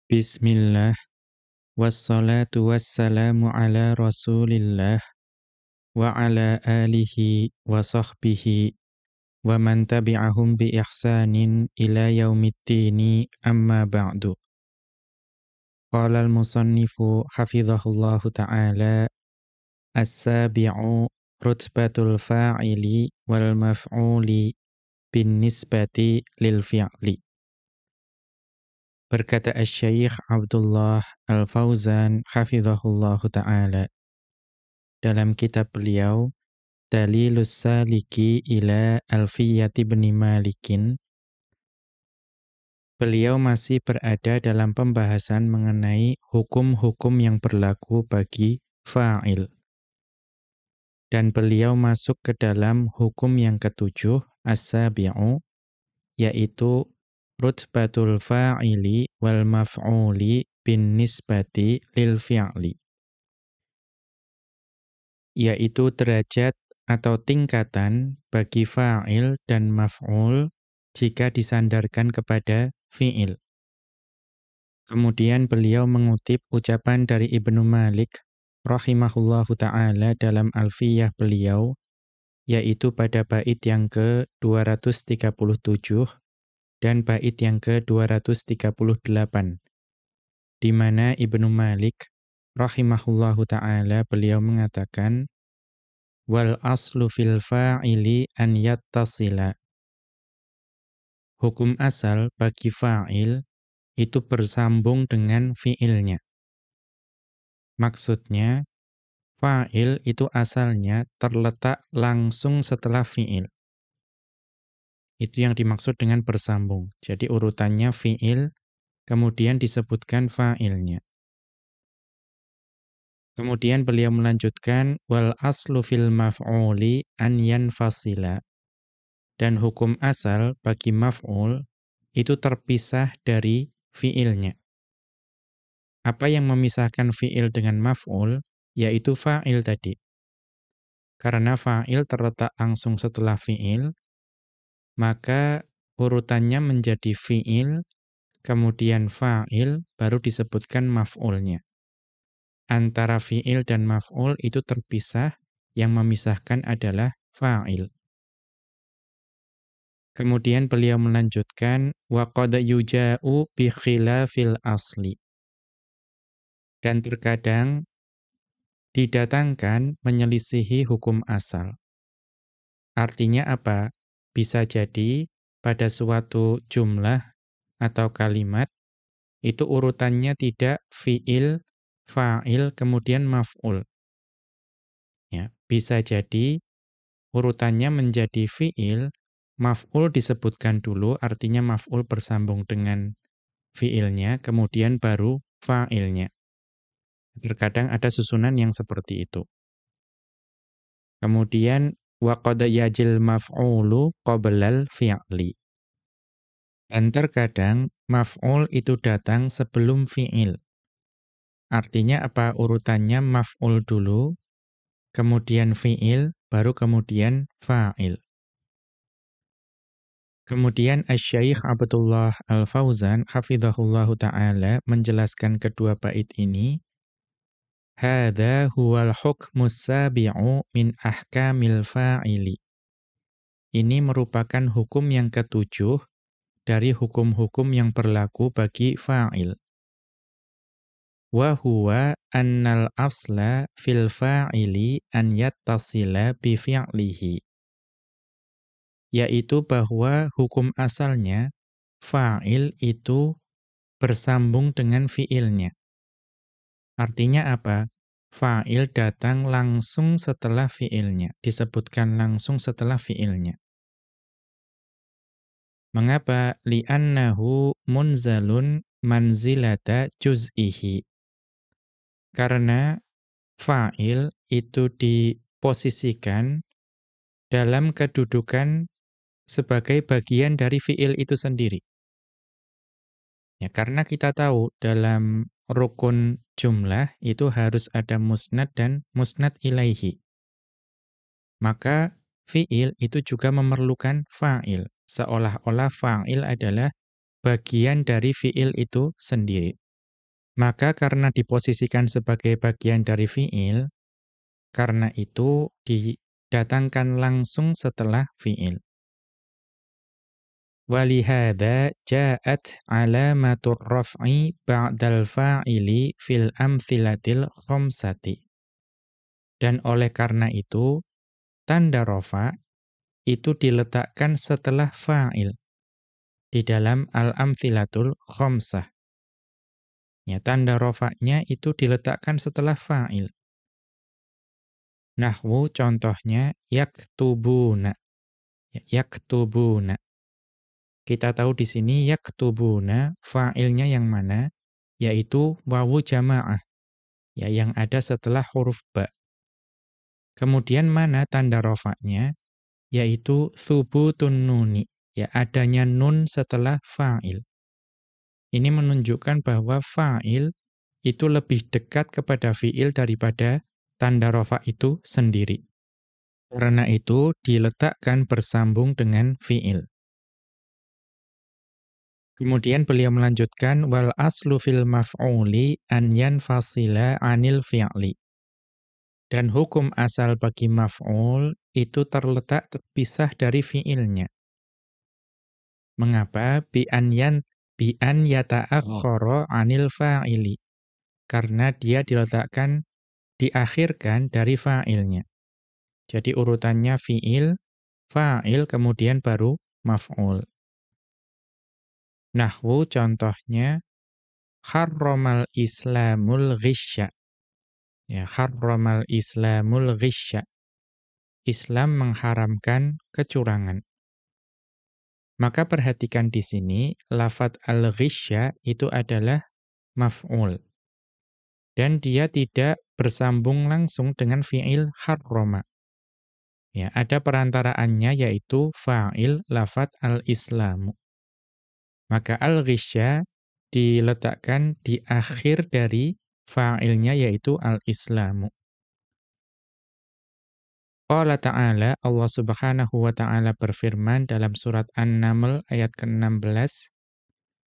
Bismillah, wassalatu wassalamu ala rasulillah, wa ala alihi wa sahbihi, wa man tabi'ahum bi ihsanin ila yaumiddini amma ba'du. Qala al-musannifu hafizahullahu ta'ala, as-sabi'u rutbatul fa'ili wal maf'uli bin nisbati lil fi'li. Berkata Asy-Syaikh Abdullah Al-Fauzan hafizahullahu ta'ala dalam kitab beliau Dalilus Saliki ila Alfiyati ibn Malikin, beliau masih berada dalam pembahasan mengenai hukum-hukum yang berlaku bagi fa'il. Dan beliau masuk ke dalam hukum yang ketujuh, as-sabi'u, yaitu rutbatul fa'ili wal maf'uli bin nisbati lil fi'li, yaitu derajat atau tingkatan bagi fa'il dan maf'ul jika disandarkan kepada fi'il. Kemudian beliau mengutip ucapan dari Ibnu Malik rahimahullahu ta'ala dalam Alfiyah beliau, yaitu pada bait yang ke-237 dan bait yang ke-238, di mana Ibnu Malik rahimahullahu ta'ala beliau mengatakan, wal aslu fil fa'ili an yattasila. Hukum asal bagi fa'il itu bersambung dengan fi'ilnya. Maksudnya, fa'il itu asalnya terletak langsung setelah fi'il. Itu yang dimaksud dengan bersambung. Jadi urutannya fi'il, kemudian disebutkan fa'ilnya. Kemudian beliau melanjutkan, wal aslu fil maf'uli an yanfasila. Dan hukum asal bagi maf'ul itu terpisah dari fi'ilnya. Apa yang memisahkan fi'il dengan maf'ul? Yaitu fa'il tadi. Karena fa'il terletak langsung setelah fi'il, maka urutannya menjadi fi'il, kemudian fa'il, baru disebutkan maf'ulnya. Antara fi'il dan maf'ul itu terpisah, yang memisahkan adalah fa'il. Kemudian beliau melanjutkan, wa qad yuja'u bi khilafil asli. Dan terkadang didatangkan menyelisihi hukum asal. Artinya apa? Bisa jadi pada suatu jumlah atau kalimat, itu urutannya tidak fi'il, fa'il, kemudian maf'ul. Ya, bisa jadi urutannya menjadi fi'il, maf'ul disebutkan dulu, artinya maf'ul bersambung dengan fi'ilnya, kemudian baru fa'ilnya. Terkadang ada susunan yang seperti itu. Kemudian wa qad yajil maf'ulu qoblal fi'li. Dan terkadang maf'ul itu datang sebelum fi'il. Artinya apa? Urutannya maf'ul dulu, kemudian fi'il, baru kemudian fa'il. Kemudian Asy-Syaikh Abdullah Al-Fauzan hafizahullahu ta'ala menjelaskan kedua bait ini, hadza huwal hukmus sabi'u min ahkamil fa'ili. Ini merupakan hukum yang ketujuh dari hukum-hukum yang berlaku bagi fa'il. Wa huwa annal asla fil fa'ili an yattasila bi fi'lihi. Yaitu bahwa hukum asalnya fa'il itu bersambung dengan fi'ilnya. Artinya apa? Fa'il datang langsung setelah fi'ilnya, disebutkan langsung setelah fi'ilnya. Mengapa? Li'annahu munzalun manzilata juz'ihi. Karena fa'il itu diposisikan dalam kedudukan sebagai bagian dari fi'il itu sendiri. Ya, karena kita tahu dalam rukun jumlah itu harus ada musnad dan musnad ilaihi. Maka fi'il itu juga memerlukan fa'il. Seolah-olah fa'il adalah bagian dari fi'il itu sendiri. Maka karena diposisikan sebagai bagian dari fi'il, karena itu didatangkan langsung setelah fi'il. Walihada ja'at alamatur raf'i ba'dal fa'ili fil amthilatil khamsati. Dan oleh karena itu, tanda rafa' itu diletakkan setelah fa'il di dalam al-amthilatul khamsah. Ya, tanda rafa'nya itu diletakkan setelah fa'il. Nahwu contohnya yaktubuna. Yaktubuna. Kita tahu di sini yaktubuna fa'ilnya yang mana? Yaitu wawu jamaah. Ya, yang ada setelah huruf ba. Kemudian mana tanda rafa'nya? Yaitu thubutun nuni. Ya, adanya nun setelah fa'il. Ini menunjukkan bahwa fa'il itu lebih dekat kepada fi'il daripada tanda rafa' itu sendiri. Karena itu diletakkan bersambung dengan fi'il. Kemudian beliau melanjutkan wal aslu fil maf'uli an yanfasila 'anil fi'li. Dan hukum asal bagi maf'ul itu terletak terpisah dari fi'ilnya. Mengapa? Bi an yata'akhkhara 'anil fa'ili. Karena dia diletakkan diakhirkan dari fa'ilnya. Jadi urutannya fi'il, fa'il, kemudian baru maf'ul. Nahwu contohnya kharramal islamul ghisya. Ya, kharramal islamul ghisya. Islam mengharamkan kecurangan. Maka perhatikan di sini lafadz al-ghisya itu adalah maf'ul. Dan dia tidak bersambung langsung dengan fi'il kharrama. Ya, ada perantaraannya yaitu fa'il lafadz al-islamu. Maka al-ghisya diletakkan di akhir dari fa'ilnya yaitu al-islamu. Qala ta'ala, Allah Subhanahu wa ta'ala berfirman dalam surat An-Naml ayat ke-16,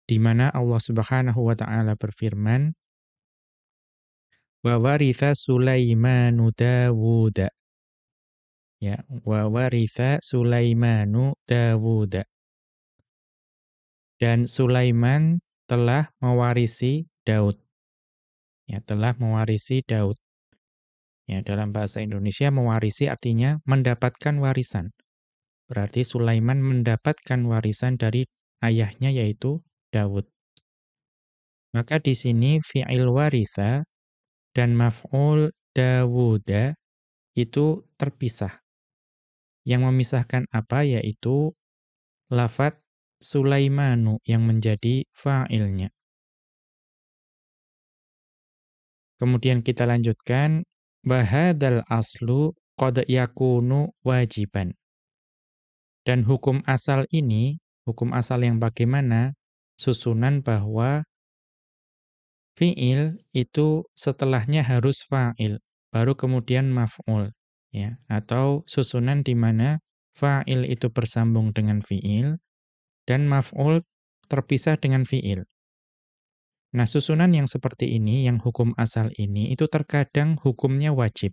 di mana Allah Subhanahu wa ta'ala berfirman, wa waritha Sulaimanu Dawuda. Ya, wa waritha Sulaimanu Dawuda. Dan Sulaiman telah mewarisi Daud. Ya, telah mewarisi Daud. Ya, dalam bahasa Indonesia mewarisi artinya mendapatkan warisan. Berarti Sulaiman mendapatkan warisan dari ayahnya yaitu Daud. Maka di sini fi'il waritha dan maf'ul Dawuda itu terpisah. Yang memisahkan apa? Yaitu lafadz Sulaimanu yang menjadi fa'ilnya. Kemudian kita lanjutkan, bahadal aslu qad yakunu wajiban. Dan hukum asal ini, hukum asal yang bagaimana? Susunan bahwa fi'il itu setelahnya harus fa'il, baru kemudian maf'ul. Ya, atau susunan di mana fa'il itu bersambung dengan fi'il, dan maf'ul terpisah dengan fi'il. Nah, susunan yang seperti ini, yang hukum asal ini, itu terkadang hukumnya wajib.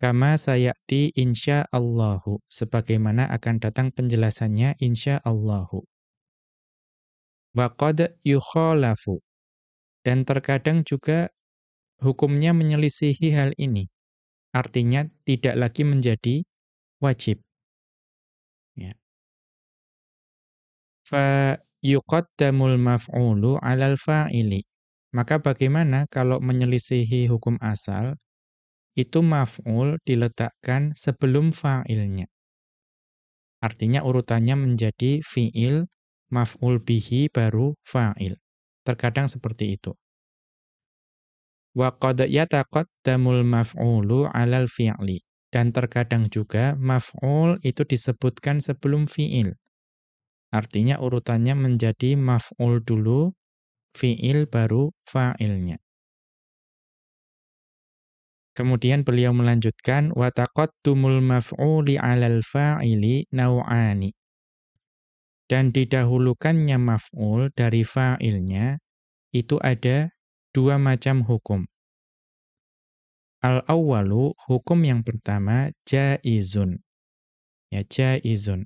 Kama sayati insya'allahu, sebagaimana akan datang penjelasannya insya'allahu. Wa qad yukhalafu, dan terkadang juga hukumnya menyelisihi hal ini. Artinya tidak lagi menjadi wajib. Ya. Fa yuqaddamul maf'ulu 'alal fa'ili. Maka bagaimana kalau menyelisihi hukum asal? Itu maf'ul diletakkan sebelum fa'ilnya. Artinya urutannya menjadi fi'il, maf'ul bihi, baru fa'il. Terkadang seperti itu. Wa qad yataqaddamul maf'ulu 'alal fi'li. Dan terkadang juga maf'ul itu disebutkan sebelum fi'il. Artinya urutannya menjadi maf'ul dulu, fi'il baru fa'ilnya. Kemudian beliau melanjutkan wa taqaddumul maf'uli 'alal fa'ili naw'ani. Dan didahulukannya maf'ul dari fa'ilnya itu ada dua macam hukum. Al-awwalu, hukum yang pertama, jaizun. Ya, jaizun.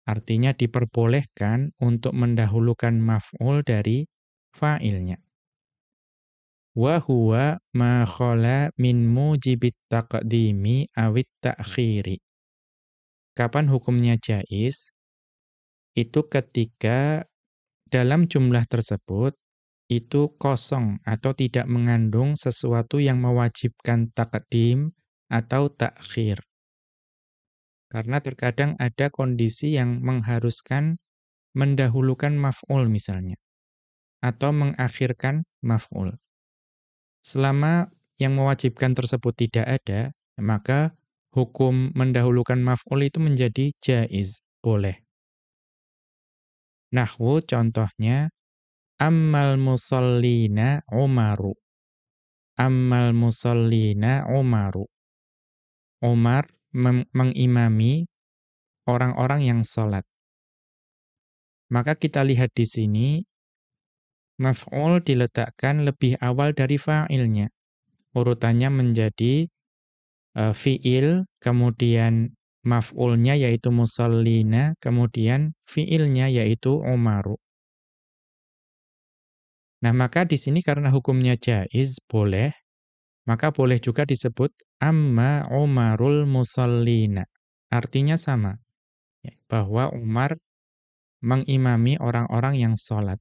Artinya diperbolehkan untuk mendahulukan maf'ul dari fa'ilnya. Wa huwa ma khala min mujibit taqdimi awit ta'khiri. Kapan hukumnya jaiz? Itu ketika dalam jumlah tersebut itu kosong atau tidak mengandung sesuatu yang mewajibkan taqdim atau ta'khir. Karena terkadang ada kondisi yang mengharuskan mendahulukan maf'ul misalnya, atau mengakhirkan maf'ul. Selama yang mewajibkan tersebut tidak ada, maka hukum mendahulukan maf'ul itu menjadi jaiz, boleh. Nahwu contohnya, ammal musallina Umaru. Ammal musallina Umaru. Umar mengimami orang-orang yang sholat. Maka kita lihat di sini, maf'ul diletakkan lebih awal dari fa'ilnya. Urutannya menjadi fi'il, kemudian maf'ulnya yaitu musallina, kemudian fi'ilnya yaitu Umaru. Nah, maka di sini karena hukumnya jaiz, boleh, maka boleh juga disebut amma Umarul musallina. Artinya sama, ya, bahwa Umar mengimami orang-orang yang sholat.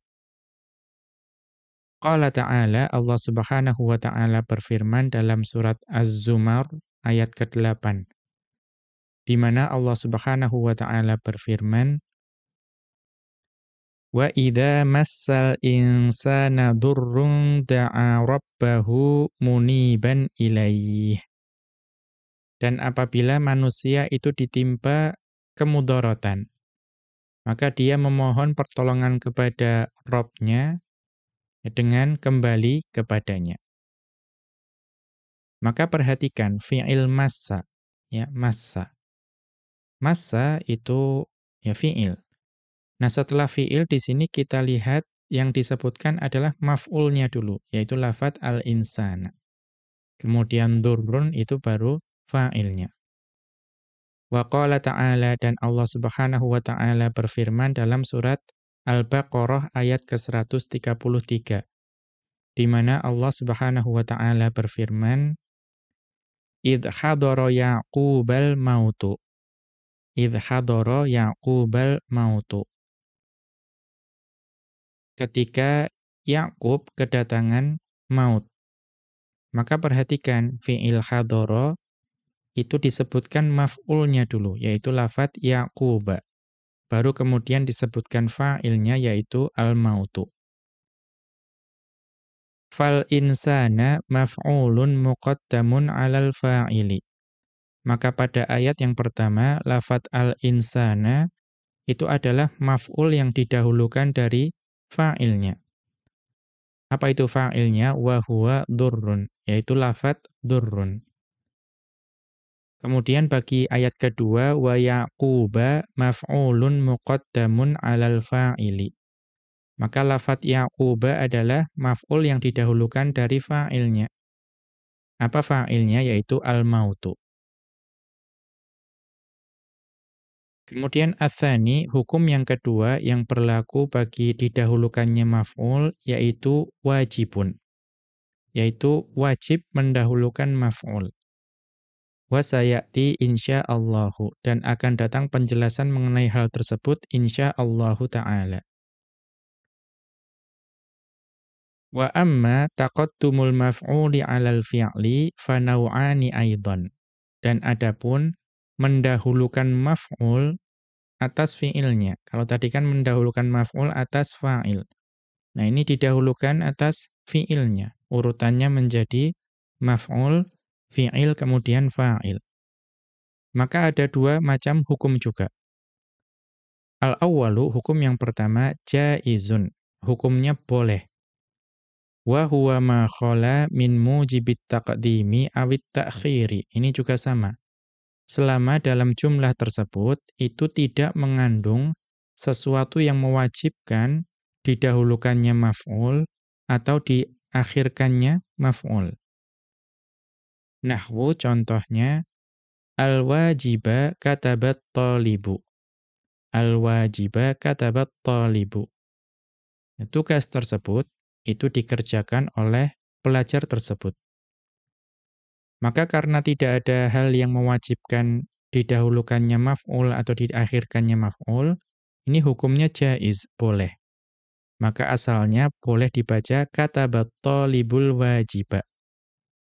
Qala ta'ala, Allah Subhanahu wa ta'ala berfirman dalam surat Az-Zumar ayat ke-8. Di mana Allah Subhanahu wa ta'ala berfirman, wa idza massal insana durrun da'a rabbahu muniban ilaih. Dan apabila manusia itu ditimpa kemudaratan, maka dia memohon pertolongan kepada Rabb-nya dengan kembali kepadanya. Maka perhatikan fi'il massa, ya, massa. Massa itu ya fi'il. Nah, setelah fi'il di sini kita lihat yang disebutkan adalah maf'ulnya dulu, yaitu lafadz al-insana. Kemudian durrun itu baru fa'ilnya. Wa qala ta'ala, dan Allah Subhanahu wa ta'ala berfirman dalam surat Al-Baqarah ayat ke-133. Di mana Allah Subhanahu wa ta'ala berfirman, idh hadara Ya'qubal mautu. Idh hadara Ya'qubal mautu. Ketika Ya'qub kedatangan maut. Maka perhatikan fi'il hadara itu disebutkan maf'ulnya dulu, yaitu lafadz Ya'quba. Baru kemudian disebutkan fa'ilnya yaitu al-mautu. Fal insana maf'ulun muqaddamun 'alal fa'ili. Maka pada ayat yang pertama, lafadz al-insana itu adalah maf'ul yang didahulukan dari fa'ilnya. Apa itu fa'ilnya? Wa huwa durrun, yaitu lafadz durrun. Kemudian bagi ayat kedua, wa yaquba maf'ulun muqaddamun 'alal fa'ili. Maka lafadz yaquba adalah maf'ul yang didahulukan dari fa'ilnya. Apa fa'ilnya? Yaitu al-mautu. Kemudian ats-tsani, hukum yang kedua yang berlaku bagi didahulukannya maf'ul yaitu wajibun. Yaitu wajib mendahulukan maf'ul. Wa sayati insyaallahu, dan akan datang penjelasan mengenai hal tersebut insyaallahu ta'ala. Wa amma taqaddumul maf'uli 'alal fi'li fa naw'ani aidan. Dan adapun mendahulukan maf'ul atas fi'ilnya. Kalau tadi kan mendahulukan maf'ul atas fa'il. Nah, ini didahulukan atas fi'ilnya. Urutannya menjadi maf'ul, fi'il, kemudian fa'il. Maka ada dua macam hukum juga. Al-awwalu, hukum yang pertama, jaizun. Hukumnya boleh. Wa huwa ma khala min mujibit taqdimi awit ta'khiri. Ini juga sama. Selama dalam jumlah tersebut itu tidak mengandung sesuatu yang mewajibkan didahulukannya maf'ul atau diakhirkannya maf'ul. Nahwu contohnya, al-wajiba katabat thalibu. Al-wajiba katabat thalibu. Tugas tersebut itu dikerjakan oleh pelajar tersebut. Maka karena tidak ada hal yang mewajibkan didahulukannya maf'ul atau diakhirkannya maf'ul, ini hukumnya jaiz, boleh. Maka asalnya boleh dibaca katabat thalibul wajiba.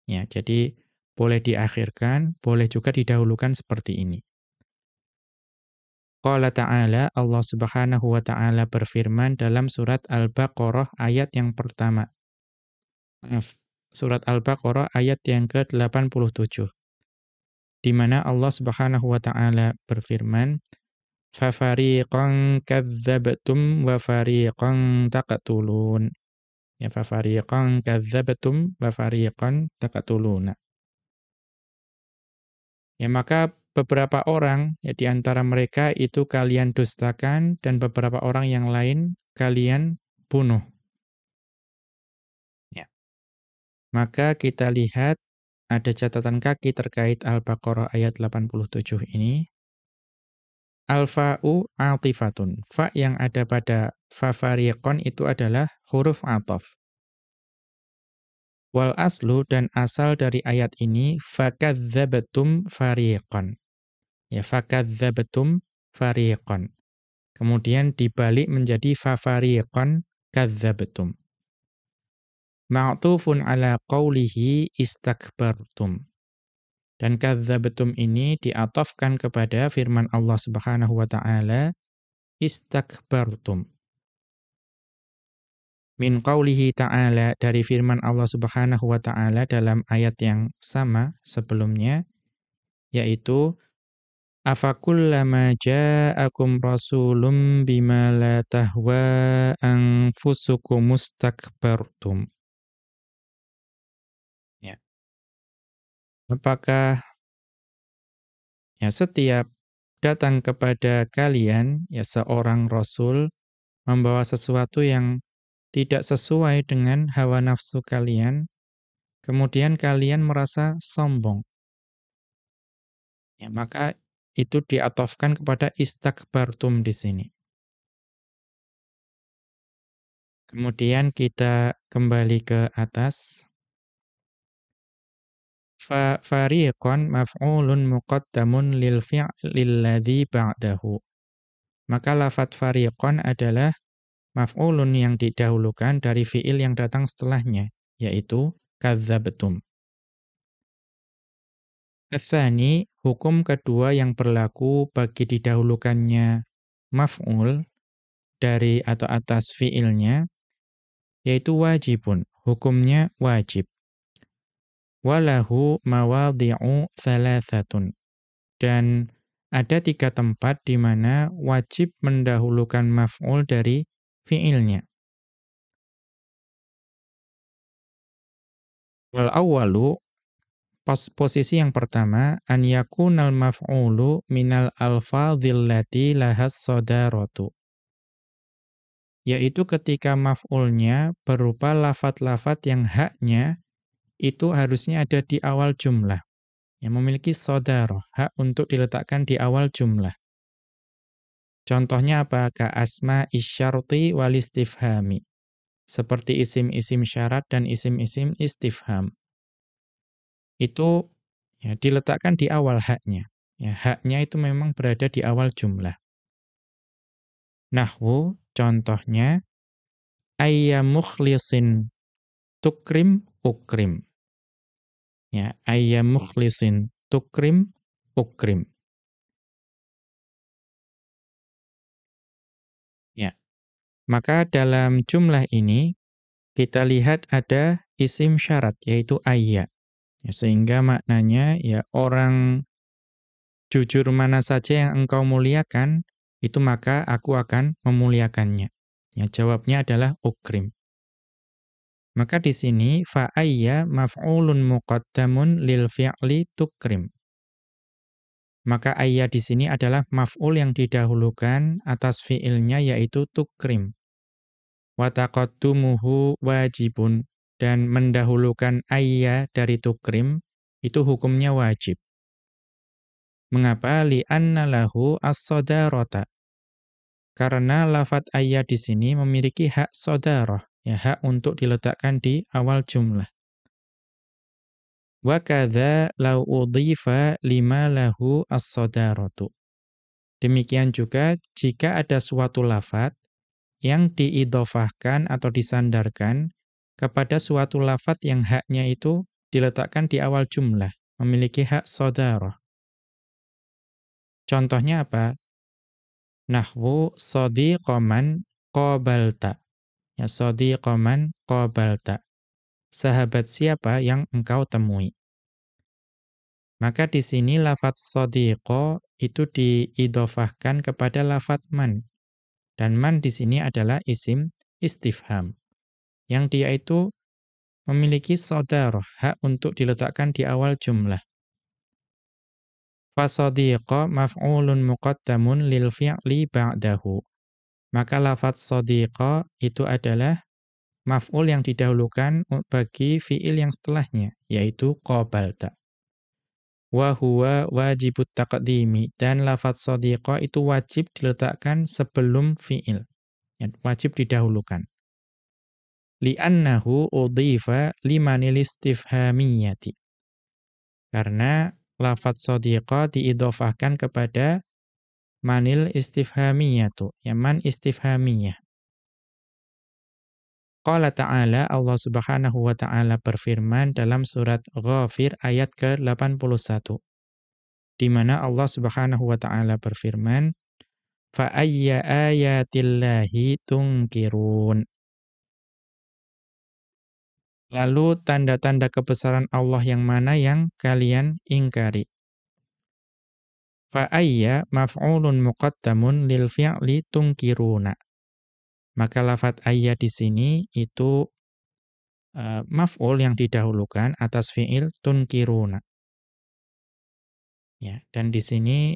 Ya, jadi boleh diakhirkan, boleh juga didahulukan seperti ini. Qala ta'ala, Allah Subhanahu wa ta'ala berfirman dalam surat Al-Baqarah ayat yang pertama. Maaf, surat Al-Baqarah ayat yang ke-87. Di mana Allah Subhanahu wa ta'ala berfirman, "Fafariqan kadzdzabtum wa fariqan taqtulun." Ya, fafariqan kadzdzabtum wa fariqan taqtuluna. Ya, maka beberapa orang ya di antara mereka itu kalian dustakan dan beberapa orang yang lain kalian bunuh. Ya. Maka kita lihat ada catatan kaki terkait Al-Baqarah ayat 87 ini. Al-fa'u atifatun. Fa yang ada pada fafariqon itu adalah huruf ataf. Wal aslu dan asal dari ayat ini fakadzabatum fariqan. Ya, fakadzabatum fariqan. Kemudian dibalik menjadi fafariqan kadzabatum. Ma'tufun ala qawlihi istakbartum. Dan kadzabatum ini diatofkan kepada firman Allah Subhanahu wa taala istakbartum. Min qawlihi ta'ala, dari firman Allah Subhanahu wa ta'ala dalam ayat yang sama sebelumnya, yaitu afakullama ja'akum rasulun bima la tahwa anfusukum mustakbartum. Ya. Apakah ya setiap datang kepada kalian ya seorang rasul membawa sesuatu yang tidak sesuai dengan hawa nafsu kalian, kemudian kalian merasa sombong. Ya, maka itu diatofkan kepada istakbartum di sini. Kemudian kita kembali ke atas. Fariqan maf'ulun muqaddamun lil fi'lil ladzi ba'dahu. Maka lafadz fariqan adalah maf'ulun yang didahulukan dari fi'il yang datang setelahnya, yaitu kadzabtum. Tsani, hukum kedua yang berlaku bagi didahulukannya maf'ul dari atau atas fi'ilnya, yaitu wajibun, hukumnya wajib. Walahu mawadhi'u thalathatun. Dan ada 3 tempat di mana wajib mendahulukan maf'ul dari fi'ilnya. Wal awwalu, posisi yang pertama, an yakunal maf'ulu minal alfadhil lati lahas sadaratu. Yaitu ketika maf'ulnya berupa lafadz-lafadz yang haknya itu harusnya ada di awal jumlah. Yang memiliki sadarah, hak untuk diletakkan di awal jumlah. Contohnya apa? Ka asma isyarti wal istifhami. Seperti isim-isim syarat dan isim-isim istifham. Itu ya diletakkan di awal haknya. Ya, haknya itu memang berada di awal jumlah. Nahwu contohnya ayya mukhlisin tukrim ukrim. Ya, ayya mukhlisin tukrim ukrim. Ya. Maka dalam jumlah ini kita lihat ada isim syarat, yaitu ayya. Ya, sehingga maknanya ya orang jujur mana saja yang engkau muliakan, itu maka aku akan memuliakannya. Ya, jawabnya adalah ukrim. Maka di sini fa ayya maf'ulun muqaddamun lil fi'li tukrim. Maka ayya di sini adalah maf'ul yang didahulukan atas fi'ilnya yaitu tukrim. Wa taqaddumuhu wajibun. dan mendahulukan ayya dari tukrim, itu hukumnya wajib. Mengapa? Li'anna lahu as-sodarota. Karena lafadz ayya di sini memiliki hak sodaroh, ya, hak untuk diletakkan di awal jumlah. Wa kadza law udhifa lima lahu as-sodarotu. Demikian juga jika ada suatu lafadz yang diidhofahkan atau disandarkan kepada suatu lafadz yang haknya itu diletakkan di awal jumlah, memiliki hak sodaroh. Contohnya apa? Nahwu shadiqaman qabalta. Ya, shadiqaman qabalta. Sahabat siapa yang engkau temui? Maka di sini lafadz shadiqa itu diidhofahkan kepada lafadz man. Dan man di sini adalah isim istifham, yang dia itu memiliki sodaroh, hak untuk diletakkan di awal jumlah. Fasadiqa maf'ulun muqaddamun lil fi'li ba'dahu. Maka lafadz sadiqa itu adalah maf'ul yang didahulukan bagi fi'il yang setelahnya, yaitu qabalta. Wa huwa wajibut taqdimi, dan lafadz sadiqa itu wajib diletakkan sebelum fi'il. Ya, wajib didahulukan. Li'annahu udhifa limanil istifhamiyati. Karena lafadz sadiqa diidhofahkan kepada manil istifhamiyatu, ya, man istifhamiyah. Qala ta'ala, Allah Subhanahu wa ta'ala berfirman dalam surat Ghafir ayat ke-81, di mana Allah Subhanahu wa ta'ala berfirman, fa ayya ayatillahi tunkirun. Lalu tanda-tanda kebesaran Allah yang mana yang kalian ingkari? Fa ayya maf'ulun muqaddamun lil fi'li tunkiruna. Maka lafadz ayya di sini itu maf'ul yang didahulukan atas fi'il tunkiruna. Ya, dan di sini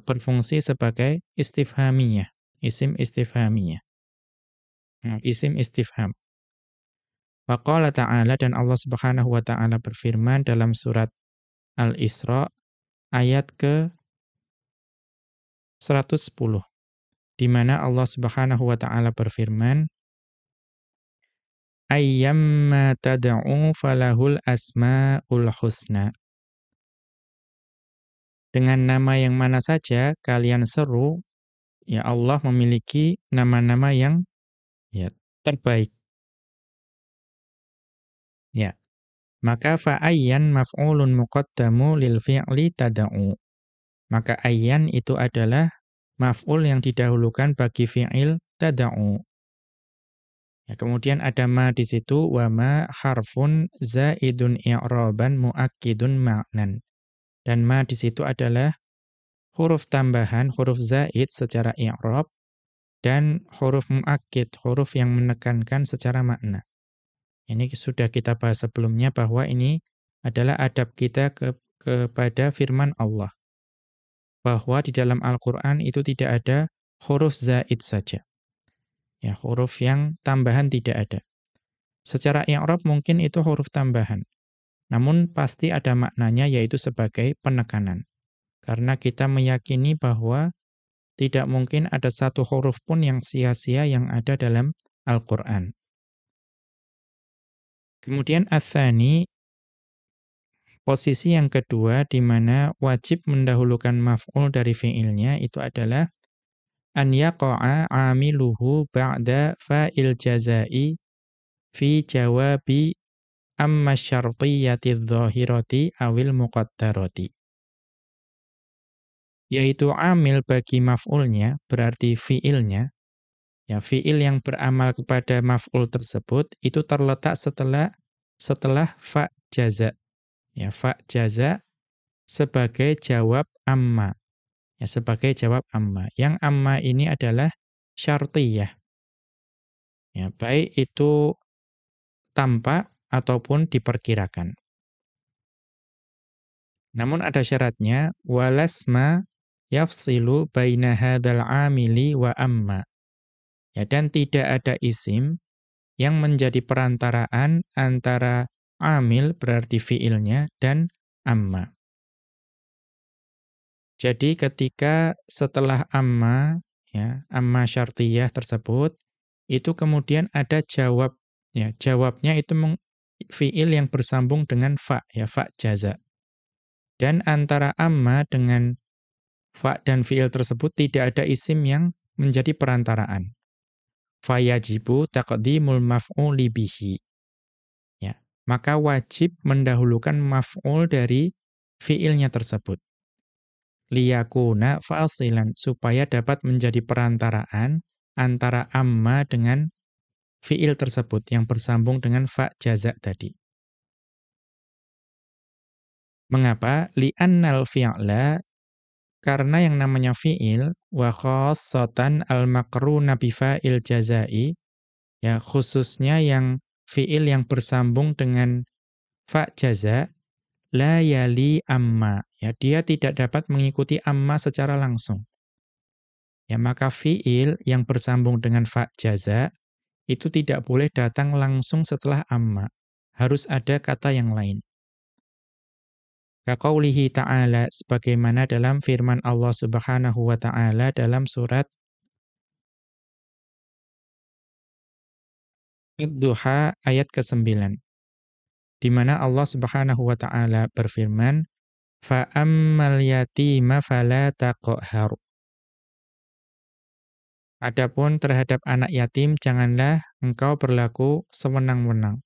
berfungsi sebagai istifhamiyah, isim istifhamiyah. Isim istifham. Wa qala ta'ala, dan Allah Subhanahu wa ta'ala berfirman dalam surat Al-Isra ayat ke-110, di mana Allah Subhanahu wa ta'ala berfirman, ayyamma tad'u falahul asmaul husna. Dengan nama yang mana saja kalian seru, ya, Allah memiliki nama-nama yang, ya, terbaik. Ya. Maka fa'ayyan maf'ulun muqaddamu lil fi'li tad'u. Maka ayyan itu adalah maf'ul yang didahulukan bagi fi'il tad'u. Ya, kemudian ada ma di situ, wa ma harfun zaidun i'raban muakkidun ma'nan. Dan ma di situ adalah huruf tambahan, huruf zaid secara i'rab, dan huruf muakkid, huruf yang menekankan secara makna. Ini sudah kita bahas sebelumnya bahwa ini adalah adab kita kepada firman Allah. Bahwa di dalam Al-Quran itu tidak ada huruf zaid saja. Ya, huruf yang tambahan tidak ada. Secara i'rab mungkin itu huruf tambahan. Namun pasti ada maknanya, yaitu sebagai penekanan. Karena kita meyakini bahwa tidak mungkin ada satu huruf pun yang sia-sia yang ada dalam Al-Quran. Kemudian ats-tsani, posisi yang kedua di mana wajib mendahulukan maf'ul dari fi'ilnya itu adalah an yaqa'a 'amiluhu ba'da fa'il jazai fi jawabi amma syartiyyati adh-dhahirati awil muqaddarati. Yaitu amil bagi maf'ulnya, berarti fi'ilnya, ya, fi'il yang beramal kepada maf'ul tersebut itu terletak setelah fa jaza. Ya, fa jaza sebagai jawab amma. Ya, sebagai jawab amma. Yang amma ini adalah syartiyah. Ya, baik itu tampak ataupun diperkirakan. Namun ada syaratnya, walasma yafsilu baina hadzal amili wa amma. Ya, dan tidak ada isim yang menjadi perantaraan antara amil berarti fiilnya dan amma. Jadi ketika setelah amma, ya, amma syartiyah tersebut, itu kemudian ada jawab, ya, jawabnya itu fiil yang bersambung dengan fa, ya, fa jaza. Dan antara amma dengan fa dan fiil tersebut tidak ada isim yang menjadi perantaraan. Fayajibu taqdimul maf'uli bihi. Ya, maka wajib mendahulukan maf'ul dari fiilnya tersebut. Liyakuna fasilan, supaya dapat menjadi perantaraan antara amma dengan fiil tersebut yang bersambung dengan fa jaza tadi. Mengapa? Li'annal fi'la, karena yang namanya fi'il wa khassatan al-maqruna bi fa'il jazai, ya khususnya yang fi'il yang bersambung dengan fa jaza, la yali amma, ya dia tidak dapat mengikuti amma secara langsung. Ya maka fi'il yang bersambung dengan fa jaza itu tidak boleh datang langsung setelah amma. Harus ada kata yang lain. Kaqaulihi ta'ala, sebagaimana dalam firman Allah Subhanahu wa ta'ala dalam surat Ad-Duha ayat ke-9. Di mana Allah Subhanahu wa ta'ala berfirman, fa ammal yatima fala taqhar. Adapun terhadap anak yatim janganlah engkau berlaku sewenang-wenang.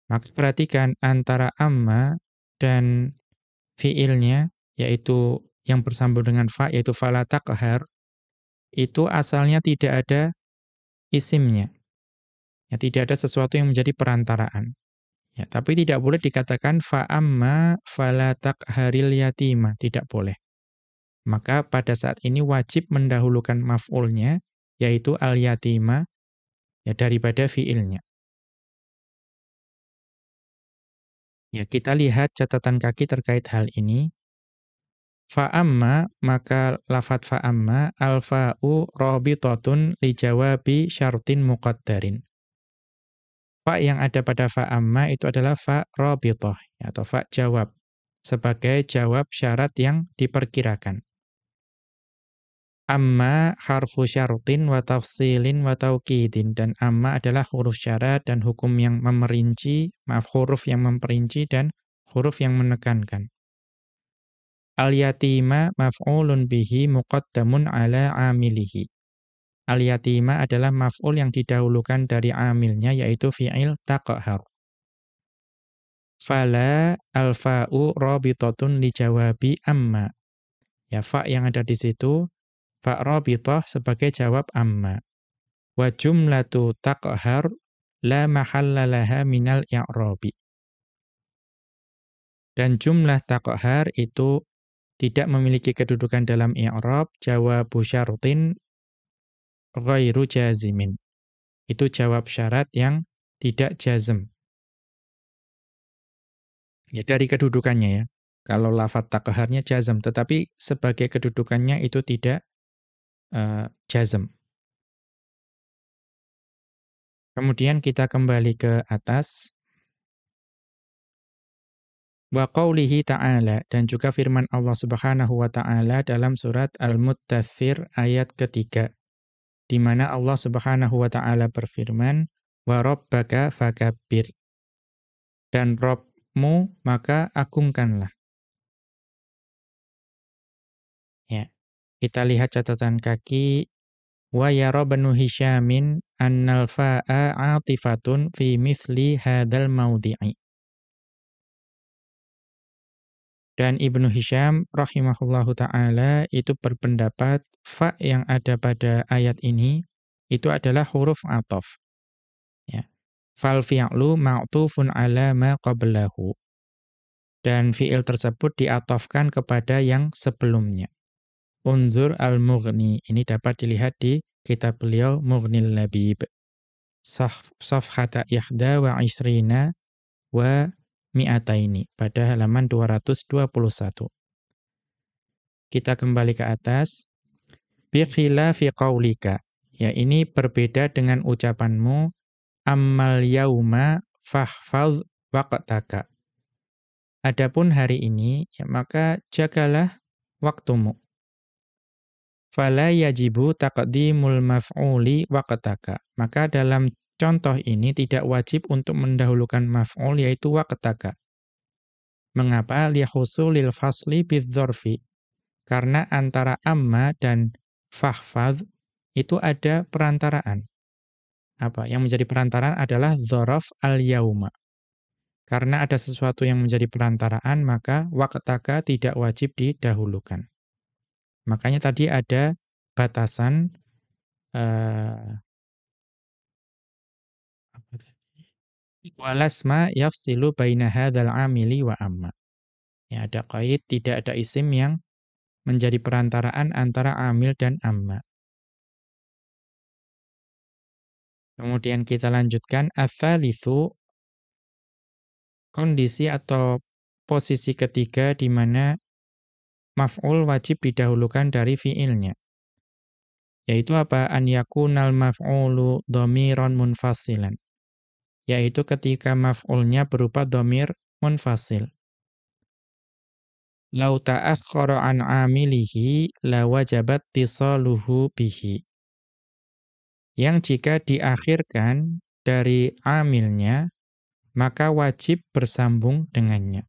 Maka perhatikan antara amma dan fiilnya, yaitu yang bersambung dengan fa, yaitu fala taqhar, itu asalnya tidak ada isimnya. Ya, tidak ada sesuatu yang menjadi perantaraan. Ya, tapi tidak boleh dikatakan fa amma fala taqharil yatima, tidak boleh. Maka pada saat ini wajib mendahulukan maf'ulnya, yaitu al-yatima, ya daripada fiilnya. Ya, kita lihat catatan kaki terkait hal ini. Fa'amma, maka lafadz fa'amma, al-fa'u rabitatun li jawabi syartin muqaddarin. Fa yang ada pada fa'amma itu adalah fa rabitah, atau fa jawab, sebagai jawab syarat yang diperkirakan. Amma harfu syartin wa tafsilin wa taukidin, dan amma adalah huruf syarat dan hukum yang memerinci, huruf yang memperinci dan huruf yang menekankan. Al-yatima maf'ulun bihi muqaddamun ala amilihi. Al-yatima adalah maf'ul yang didahulukan dari amilnya, yaitu fi'il taqhar. Fala al-fa'u rabitatun li jawabi amma. Ya, fa yang ada di situ, fa rabitah sebagai jawab amma. Wa jumlatu taqhar la mahalla laha minal i'rabi. Dan jumlah taqhar itu tidak memiliki kedudukan dalam i'rab, jawabu syartin ghairu jazimin. Itu jawab syarat yang tidak jazm. Ya, dari kedudukannya ya. Kalau lafadz taqharnya jazm, tetapi sebagai kedudukannya itu tidak jazm. Kemudian kita kembali ke atas. Wa qaulihi ta'ala, dan juga firman Allah Subhanahu wa ta'ala dalam surat Al-Muddathir ayat ketiga, di mana Allah Subhanahu wa ta'ala berfirman, wa rabbaka fakabbir, dan Rabbmu maka agungkanlah. Ya. Kita lihat catatan kaki, wa yara Ibnu Hisyamin annal fa'a 'atifatun fi mithli hadzal maudhi'i. Dan Ibnu Hisyam rahimahullahu ta'ala itu berpendapat fa yang ada pada ayat ini itu adalah huruf ataf. Ya. Fal fi'lu ma'tufun ala ma qablahu. Dan fi'il tersebut diatofkan kepada yang sebelumnya. Unzur al-Mughni. Ini dapat dilihat di kitab beliau Mughnil Labib. Safhata ihda wa isrina wa mi'ataini, pada halaman 221. Kita kembali ke atas. Bi khilafi qaulika. Ya, ini berbeda dengan ucapanmu, ammal yauma fahfadz waqtaka. Adapun hari ini, ya, maka jagalah waktumu. Fala yajibu taqdimul maf'uli waqtaka. Maka dalam contoh ini tidak wajib untuk mendahulukan maf'ul yaitu waqtaka. Mengapa? Lihusulil fasli bidzarfi. Karena antara amma dan fahfadz itu ada perantaraan. Apa? Yang menjadi perantaraan adalah dzaraf al-yauma. Karena ada sesuatu yang menjadi perantaraan, maka waqtaka tidak wajib didahulukan. Makanya tadi ada batasan apa tadi? Walasma yafsilu baina hadzal amili wa amma. Ya, ada qaid, tidak ada isim yang menjadi perantaraan antara amil dan amma. Kemudian kita lanjutkan ats-tsalitsu, kondisi atau posisi ketiga di mana maf'ul wajib didahulukan dari fi'ilnya. Yaitu apa? An yakunal maf'ulu dhamiran munfasilan. Yaitu ketika maf'ulnya berupa dhamir munfasil. Lau ta'akhkhara an 'amilihi la wajabat tisaluhu bihi. Yang jika diakhirkan dari amilnya, maka wajib bersambung dengannya.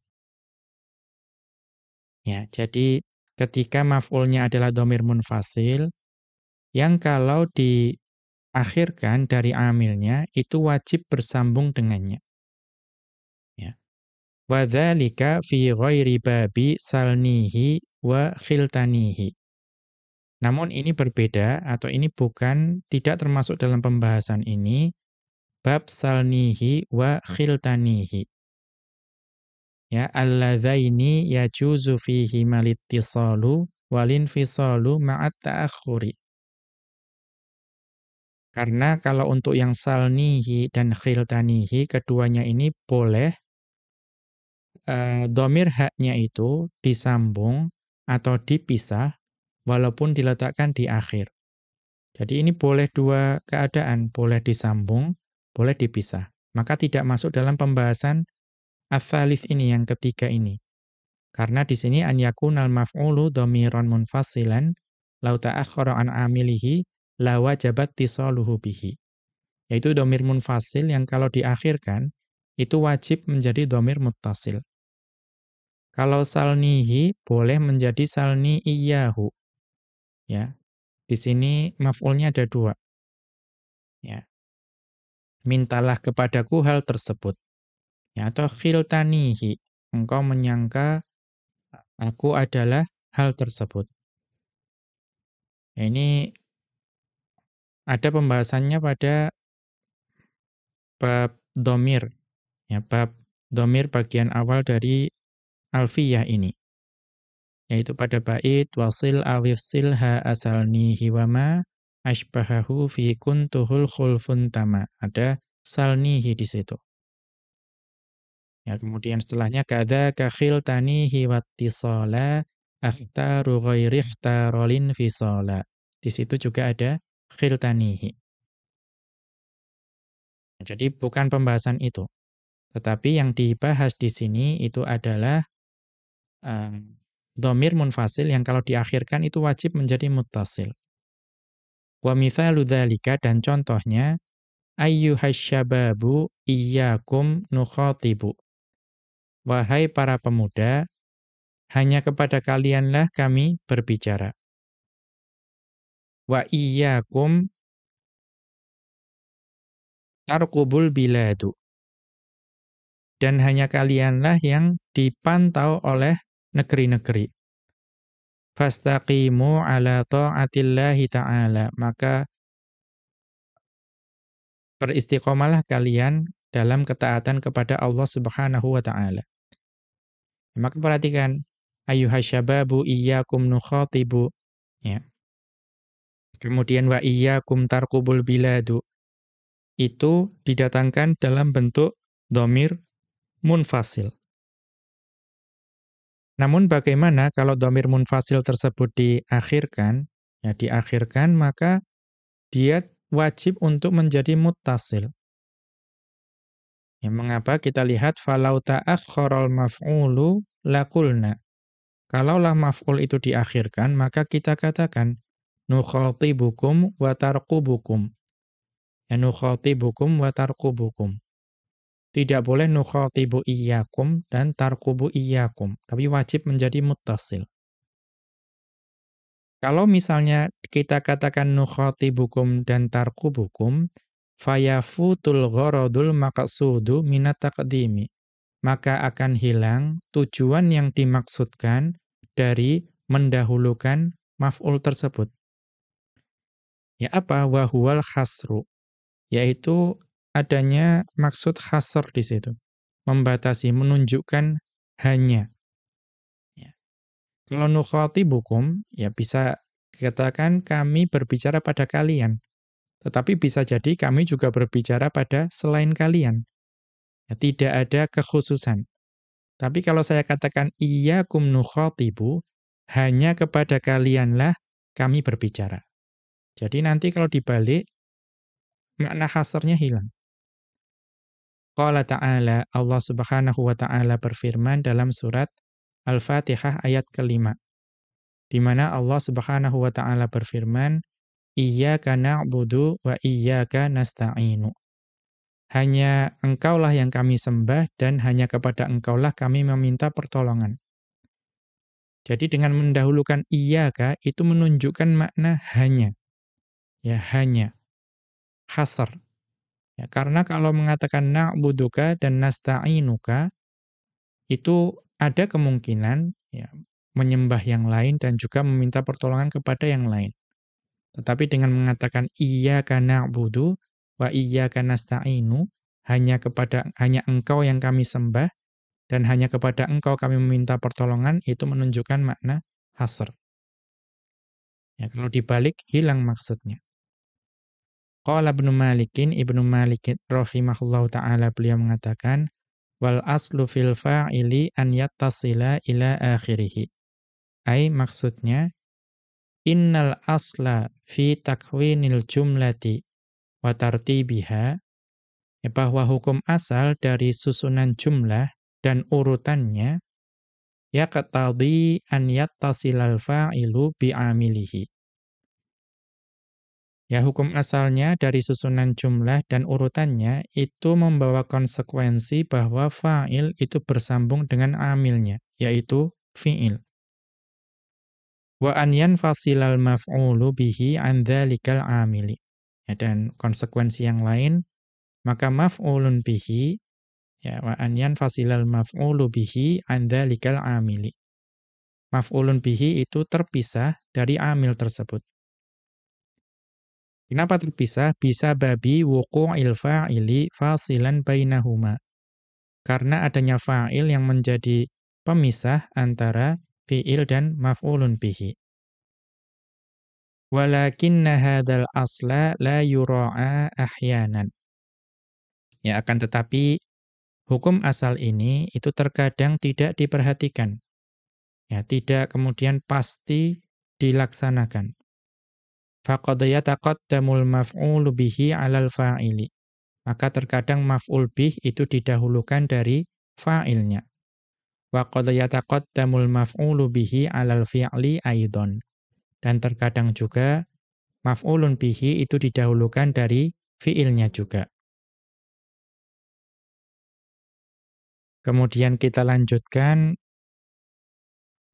Ya, jadi ketika maf'ulnya adalah dhamir munfasil, yang kalau diakhirkan dari amilnya, itu wajib bersambung dengannya. Ya. Wa dzalika fi ghairi babi salnihi wa khiltanihi. Namun ini berbeda atau ini tidak termasuk dalam pembahasan ini bab salnihi wa khiltanihi. Ya, alladzaini yajuzu fihi malittisalu walinfisalu ma'at ta'akhuri. Karena kalau untuk yang salnihi dan khiltanihi keduanya ini boleh dhamir haknya itu disambung atau dipisah walaupun diletakkan di akhir. Jadi ini boleh dua keadaan, boleh disambung, boleh dipisah. Maka tidak masuk dalam pembahasan ats-tsalits ini, yang ketiga ini. Karena di sini an yakunal maf'ulu dhamiran munfasilan law ta'akhkhara an amilihi la wajabat tisaluhu bihi. Yaitu dhamir munfasil yang kalau diakhirkan itu wajib menjadi dhamir muttasil. Kalau salnihi boleh menjadi salni iyyahu. Ya. Di sini maf'ulnya ada dua. Ya. Mintalah kepadaku hal tersebut. Ya, atau khiltanihi. Engkau menyangka aku adalah hal tersebut. Ya, ini ada pembahasannya pada bab dhamir. Ya, bab dhamir bagian awal dari alfiyah ini. Yaitu pada bait wasil awifsilha asalnihi wama ashbahahu fi kuntuhul khulfun tama. Ada salnihi di situ. Ya, kemudian setelahnya kadzaka khiltanihi wattisala akhtaru ghairi ikhtarolin fisala. Di situ juga ada khiltanihi. Jadi bukan pembahasan itu. Tetapi yang dibahas di sini itu adalah dhamir munfasil yang kalau diakhirkan itu wajib menjadi muttasil. Wa mithalu dzalika, dan contohnya ayyuhasyababu iyyakum nukhatibu. Wahai para pemuda, hanya kepada kalianlah kami berbicara. Wa iyyakum tarqubul biladu. Dan hanya kalianlah yang dipantau oleh negeri-negeri. Fastaqimu ala ta'atillahi ta'ala. Maka beristiqomalah kalian dalam ketaatan kepada Allah Subhanahu wa ta'ala. Maka perhatikan, ayyuhasyababu iyyakum nukhatibu. Ya. Kemudian wa iyyakum tarqubul biladu. Itu didatangkan dalam bentuk dhamir munfasil. Namun bagaimana kalau dhamir munfasil tersebut diakhirkan? Ya, diakhirkan maka dia wajib untuk menjadi muttasil. Ya, mengapa? Kita lihat falau ta'akhkharal maf'ulu laqulna. Kalaulah maf'ul itu diakhirkan, maka kita katakan nukhatibukum wa tarqubukum. Ya, nukhatibukum wa tarqubukum. Tidak boleh nukhatibu iyyakum dan tarqubu iyyakum, tapi wajib menjadi muttasil. Kalau misalnya kita katakan nukhatibukum dan tarqubukum, fayafutul gharadul maqsudu minat taqdimi. Maka akan hilang tujuan yang dimaksudkan dari mendahulukan maf'ul tersebut. Ya apa? Wa huwal khasru. Yaitu adanya maksud khasr di situ. Membatasi, menunjukkan hanya. Ya. Kalau nukhatibukum, ya bisa dikatakan kami berbicara pada kalian. Tetapi bisa jadi kami juga berbicara pada selain kalian. Ya, tidak ada kekhususan. Tapi kalau saya katakan iyyakum nukhatibu, hanya kepada kalianlah kami berbicara. Jadi nanti kalau dibalik, makna khasarnya hilang. Qala ta'ala, Allah Subhanahu wa ta'ala berfirman dalam surat Al-Fatihah ayat ke-5, di mana Allah Subhanahu wa ta'ala berfirman, iyyaka na'budu wa iyyaka nasta'inu. Hanya engkaulah yang kami sembah dan hanya kepada engkaulah kami meminta pertolongan. Jadi dengan mendahulukan iyyaka itu menunjukkan makna hanya. Ya, hanya. Hasar. Ya, karena kalau mengatakan na'buduka dan nasta'inuka, itu ada kemungkinan ya, menyembah yang lain dan juga meminta pertolongan kepada yang lain. Tetapi dengan mengatakan iyyaka na'budu wa iyyaka nasta'inu, hanya engkau yang kami sembah dan hanya kepada engkau kami meminta pertolongan, itu menunjukkan makna hasr. Ya, kalau dibalik hilang maksudnya. Qala Ibnu Malik rahimahullahu taala, beliau mengatakan wal aslu fil fa'ili an yattasila ila akhirih. Ai maksudnya innal asla fi takwinil jumlati wa tartibiha, bahwa hukum asal dari susunan jumlah dan urutannya yaqtadi an yattasilal fa'ilu bi'amilihi. Ya, hukum asalnya dari susunan jumlah dan urutannya itu membawa konsekuensi bahwa fa'il itu bersambung dengan amilnya, yaitu fi'il. Wa an yanfasilal maf'ulu bihi an dhalikal amili. Ya, dan konsekuensi yang lain, maka maf'ulun bihi, ya, wa an yanfasilal maf'ulu bihi an dhalikal amili. Maf'ulun bihi itu terpisah dari amil tersebut. Kenapa terpisah? Bisa babi wuqu'il fa'ili fasilan bainahuma. Karena adanya fa'il yang menjadi pemisah antara fi'il dan maf'ulun bihi. Walakinna hadzal asla la yura'a ahyanan. Ya, akan tetapi hukum asal ini itu terkadang tidak diperhatikan. Ya, tidak kemudian pasti dilaksanakan. Faqad yataqaddamul maf'ulu bihi 'alal fa'ili. Maka terkadang maf'ul bih itu didahulukan dari fa'ilnya. Wa qad yataqaddamul maf'ulu bihi 'alal fi'li aidon. Dan terkadang juga maf'ulun bihi itu didahulukan dari fi'ilnya juga. Kemudian kita lanjutkan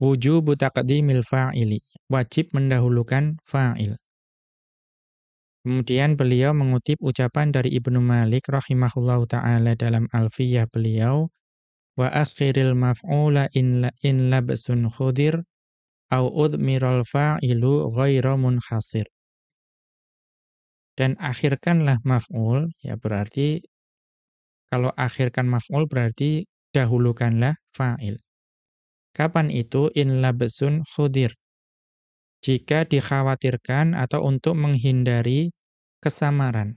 wujubu taqdimil fa'ili. Wajib mendahulukan fa'il. Kemudian beliau mengutip ucapan dari Ibnu Malik rahimahullahu ta'ala dalam Alfiyah beliau, wa akhiril maf'ula in labsun khudir au udmiral fa'ilu ghaira munhasir. Dan akhirkanlah maf'ul, ya berarti kalau akhirkan maf'ul berarti dahulukanlah fa'il. Kapan itu? In labsun khudir. Jika dikhawatirkan atau untuk menghindari kesamaran.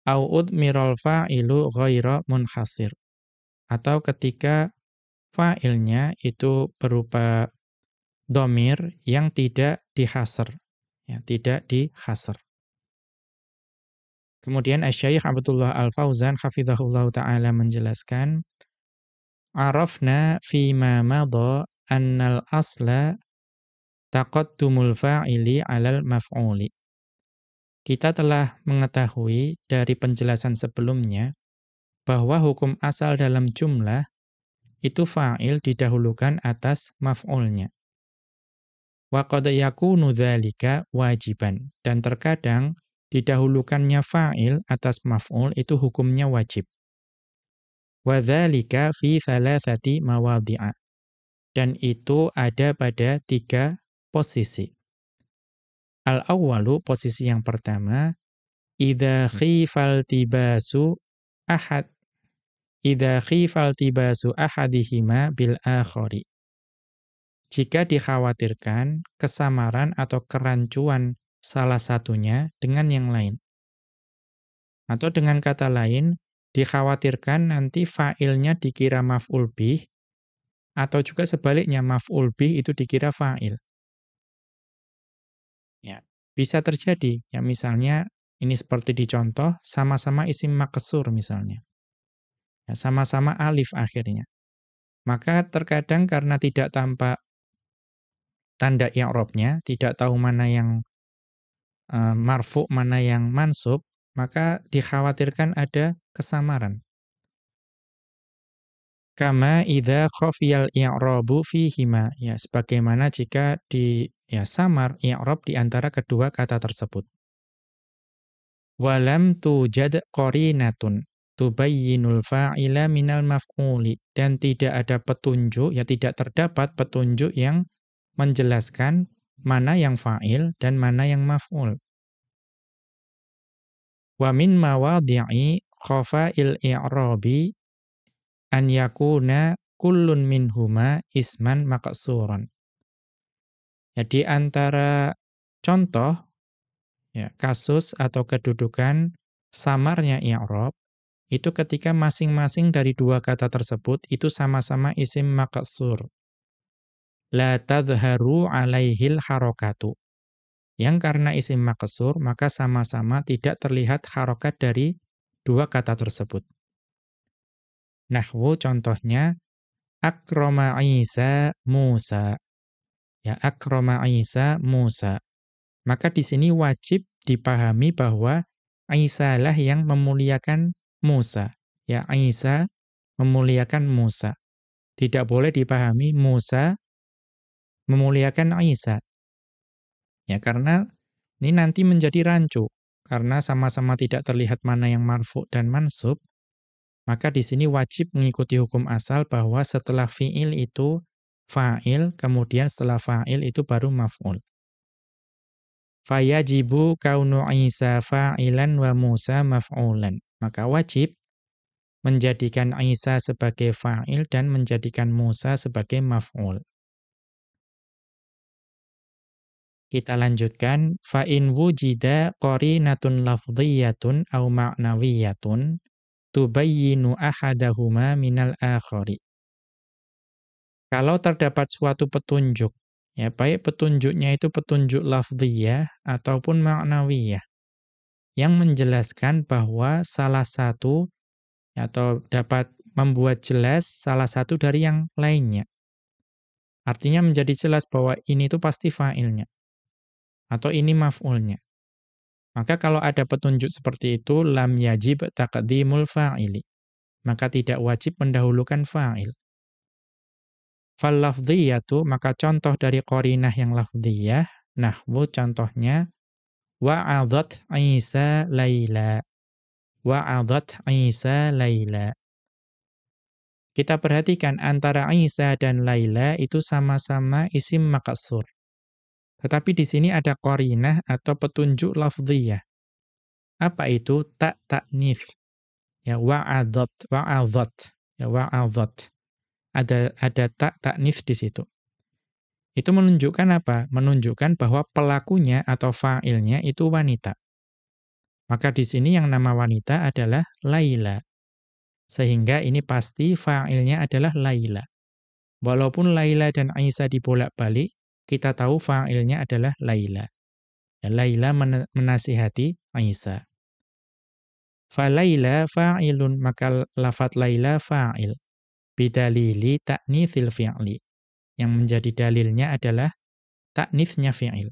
Au udmiral fa'ilu ghaira munhasir. Atau ketika fa'ilnya itu berupa dhamir yang tidak dihasr. Ya, tidak dihasr. Kemudian Asy-Syaikh Abdullah Al-Fauzan hafizahullahu taala menjelaskan, "Arafna fi ma madha annal asla taqaddumul fa'ili 'alal maf'uli." Kita telah mengetahui dari penjelasan sebelumnya bahwa hukum asal dalam jumlah itu fa'il didahulukan atas maf'ulnya. Wa qad yakunu dzalika wajiban, dan terkadang didahulukannya fa'il atas maf'ul itu hukumnya wajib. Wa dzalika fi thalathati mawadhi'a, dan itu ada pada 3 posisi. Al-awwalu, posisi yang pertama, idza khifal tibasu ahad idza khifal tibasu ahadihima bil akhari. Jika dikhawatirkan kesamaran atau kerancuan salah satunya dengan yang lain. Atau dengan kata lain, dikhawatirkan nanti fa'ilnya dikira maf'ul bih, atau juga sebaliknya maf'ul bih itu dikira fa'il. Ya, bisa terjadi. Ya, misalnya ini seperti di contoh, sama-sama isim maqsur misalnya. Ya, sama-sama alif akhirnya. Maka terkadang karena tidak tampak tanda i'rabnya, tidak tahu mana yang marfu', mana yang mansub, maka dikhawatirkan ada kesamaran. Kama idza khafiyal i'rabu fihima, ya sebagaimana jika samar i'rab di antara kedua kata tersebut. Walam tujad qarinatun tubayyinul fa'ila minal maf'uli, dan tidak ada petunjuk, ya tidak terdapat petunjuk yang menjelaskan mana yang fa'il dan mana yang maf'ul. Wa min mawadhi'i khafa'il i'rabi an yakuna kullun minhuma isman maqsuran. Jadi antara contoh, ya, kasus atau kedudukan samarnya i'rab itu ketika masing-masing dari dua kata tersebut itu sama-sama isim maqsur. La tadhharu 'alaihil harakatu. Yang karena isim maqsur maka sama-sama tidak terlihat harokat dari dua kata tersebut. Nahwu contohnya akrama Isa Musa. Ya, akrama Isa Musa. Maka di sini wajib dipahami bahwa Isa lah yang memuliakan Musa. Ya, Isa memuliakan Musa. Tidak boleh dipahami Musa memuliakan Isa. Ya, karena ini nanti menjadi rancu. Karena sama-sama tidak terlihat mana yang marfu' dan mansub, maka di sini wajib mengikuti hukum asal bahwa setelah fi'il itu fa'il, kemudian setelah fa'il itu baru maf'ul. Fayajibu kaunu Isa fa'ilan wa Musa maf'ulan. Maka wajib menjadikan Isa sebagai fa'il dan menjadikan Musa sebagai maf'ul. Kita lanjutkan, fa in wujida qarinatun lafdhiyatun aw ma'nawiyatun tubayyinu ahadahuma minal akhari. Kalau terdapat suatu petunjuk, ya baik petunjuknya itu petunjuk lafdhiyah ataupun ma'nawiyah, yang menjelaskan bahwa salah satu atau dapat membuat jelas salah satu dari yang lainnya. Artinya menjadi jelas bahwa ini itu pasti fa'ilnya atau ini maf'ulnya. Maka kalau ada petunjuk seperti itu, lam yajib taqdimul fa'ili. Maka tidak wajib mendahulukan fa'il. Fal lafdhiyatu, maka contoh dari qarinah yang lafdhiyah, nahwu contohnya, wa'adhat Isa Laila. Wa'adhat Isa Laila. Kita perhatikan antara Isa dan Laila itu sama-sama isim maqsur. Tetapi di sini ada qarinah atau petunjuk lafdhiyah. Apa itu? Tak ta'nits. Ya, wa'adhat, wa'adhat. Ya, wa'adhat. Ada tak ta'nits di situ. Itu menunjukkan apa? Menunjukkan bahwa pelakunya atau fa'ilnya itu wanita. Maka di sini yang nama wanita adalah Laila. Sehingga ini pasti fa'ilnya adalah Laila. Walaupun Laila dan Isa dibolak-balik, kita tahu fa'ilnya adalah Laila. Ya, Laila menasihati Isa. Falaila fa'ilun, maka lafat laila fa'il. Bidalili ta'nitsil fi'li. Yang menjadi dalilnya adalah ta'nitsnya fi'il.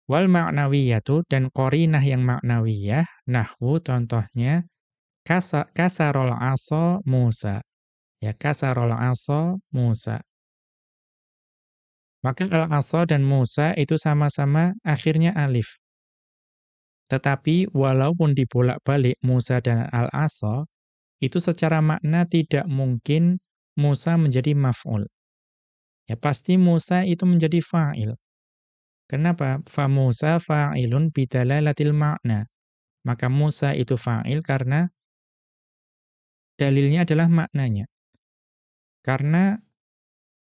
Wal ma'nawiyatu, dan qarinah yang ma'nawiyah, nahwu contohnya, kasarol aso Musa. Ya, kasarol aso Musa. Maka al-aso dan Musa itu sama-sama akhirnya alif. Tetapi walaupun dibolak-balik Musa dan al-aso, itu secara makna tidak mungkin Musa menjadi maf'ul. Ya, pasti Musa itu menjadi fa'il. Kenapa? Fa Musa fa'ilun bidalalatil ma'na. Maka Musa itu fa'il karena dalilnya adalah maknanya. Karena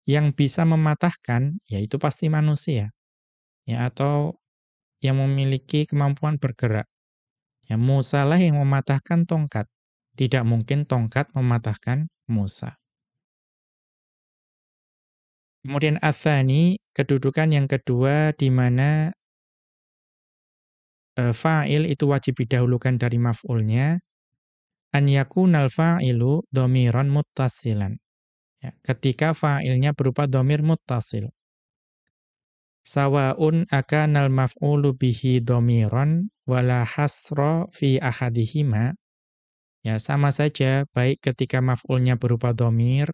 yang bisa mematahkan, yaitu pasti manusia. Ya, atau yang memiliki kemampuan bergerak. Ya, Musa lah yang mematahkan tongkat. Tidak mungkin tongkat mematahkan Musa. Kemudian atsani, kedudukan yang kedua di mana fa'il itu wajib didahulukan dari maf'ulnya, an yakunal fa'ilu dhamiran muttasilan. Ya, ketika fa'ilnya berupa dhamir muttasil. Sawa'un akanal maf'ulu bihi dhamiran wala hasra fi ahadihima. Ya, sama saja baik ketika maf'ulnya berupa dhamir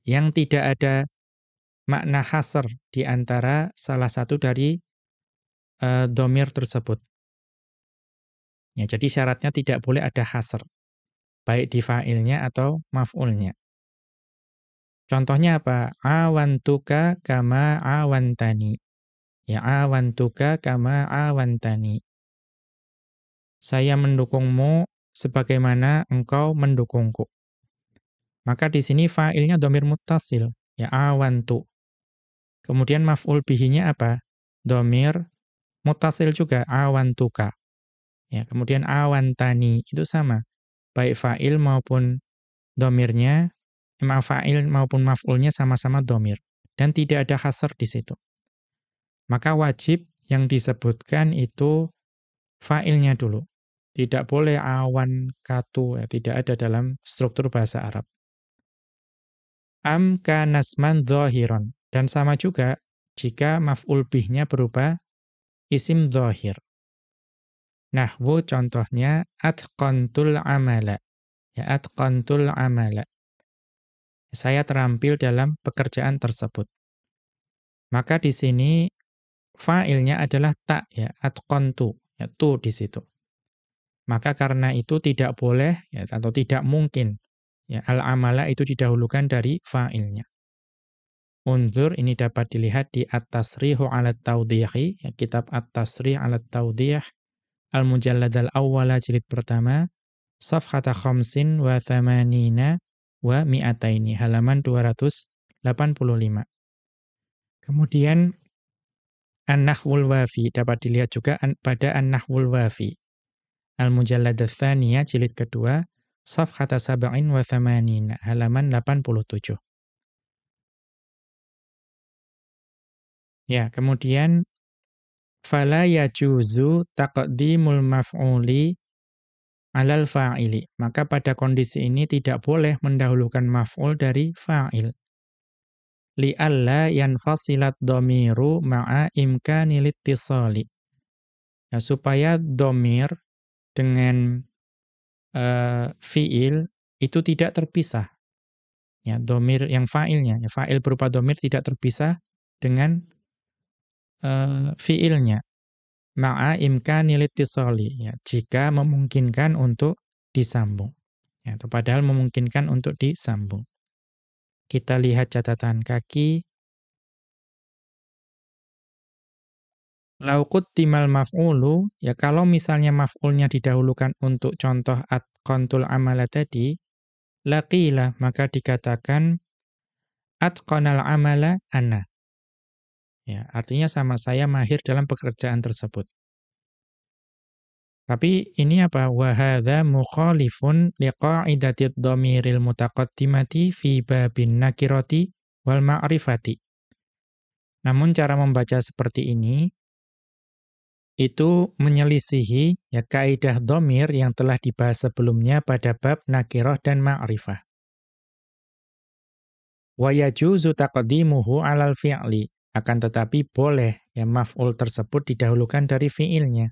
yang tidak ada makna hasr di antara salah satu dari dhamir tersebut. Ya, jadi syaratnya tidak boleh ada hasr, baik di fa'ilnya atau maf'ulnya. Contohnya apa? Awantuka kama awantani. Ya, awantuka kama awantani. Saya mendukungmu sebagaimana engkau mendukungku. Maka di sini fa'ilnya dhamir muttasil, ya awantu. Kemudian maf'ul bihinya apa? Dhamir muttasil juga, awantuka. Ya, kemudian awantani itu sama. Baik fa'il maupun dhamirnya, fa'il maupun maf'ulnya sama-sama dhamir dan tidak ada hasr di situ. Maka wajib yang disebutkan itu fa'ilnya dulu. Tidak boleh awan katu, ya, tidak ada dalam struktur bahasa Arab. Am kanasman dhahiran, dan sama juga jika maf'ul bihnya berupa isim dhahir. Nahwu contohnya atqantul amala. Ya, atqantul amala. Saya terampil dalam pekerjaan tersebut. Maka di sini fa'ilnya adalah ta, ya, atqantu, ya, tu di situ. Maka karena itu tidak boleh, ya, atau tidak mungkin, ya, al-amala itu didahulukan dari fa'ilnya. Unzur, ini dapat dilihat di At-Tasrihu 'ala Tawdihi, ya, kitab At-Tasrih 'ala Tawdih, Al-Mujallad al-Awwala jilid pertama, Safhata khamsin wa thamanina wa mi'ataini, halaman 285. Kemudian An-Nahwul Wafi, dapat dilihat juga pada An-Nahwul Wafi. Al-Mujallad ats-Tsaniyah jilid kedua, Safhata sab'in wa thamanina, halaman 87. Ya, kemudian fala yajuzu taqdimul maf'uli 'alal fa'ili. Maka pada kondisi ini tidak boleh mendahulukan maf'ul dari fa'il. Li'alla yanfasilat dhamiru ma'a imkanil ittisali. Ya, supaya dhamir dengan fi'il itu tidak terpisah. Ya, dhamir yang fa'ilnya, ya, fa'il berupa dhamir tidak terpisah dengan fi'ilnya. Ma'a imkanil ittisali, ya, jika memungkinkan untuk disambung. Ya, atau padahal memungkinkan untuk disambung. Kita lihat catatan kaki. Lau quddimal maf'ulu, ya kalau misalnya maf'ulnya didahulukan untuk contoh atqantul amala tadi, laqila, maka dikatakan atqanal amala ana. Ya, artinya sama saya mahir dalam pekerjaan tersebut. Tapi ini apa? Wa hadza mukhalifun liqa'idatid dhamiril mutaqaddimati fi babin nakirati wal ma'rifati. Namun cara membaca seperti ini itu menyelisihi ya kaidah dhamir yang telah dibahas sebelumnya pada bab nakirah dan ma'rifah. Wa yajuzu taqdimuhu 'alal fi'li. Akan tetapi boleh ya maf'ul tersebut didahulukan dari fi'ilnya.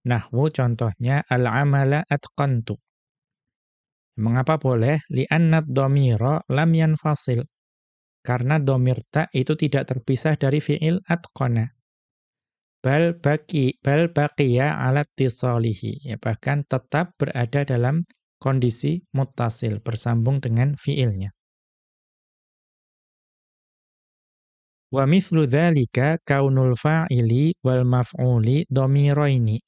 Nahwu contohnya al-amala atqantu. Mengapa boleh? Li'anna dhamira lam yanfasil. Karena dhamir ta itu tidak terpisah dari fi'il atqana. Bal baqiya 'ala ittisalihi. Ya, bahkan tetap berada dalam kondisi muttasil, bersambung dengan fi'ilnya. Wa mithlu dzalika kaunul fa'ili wal maf'uli dhamiraini.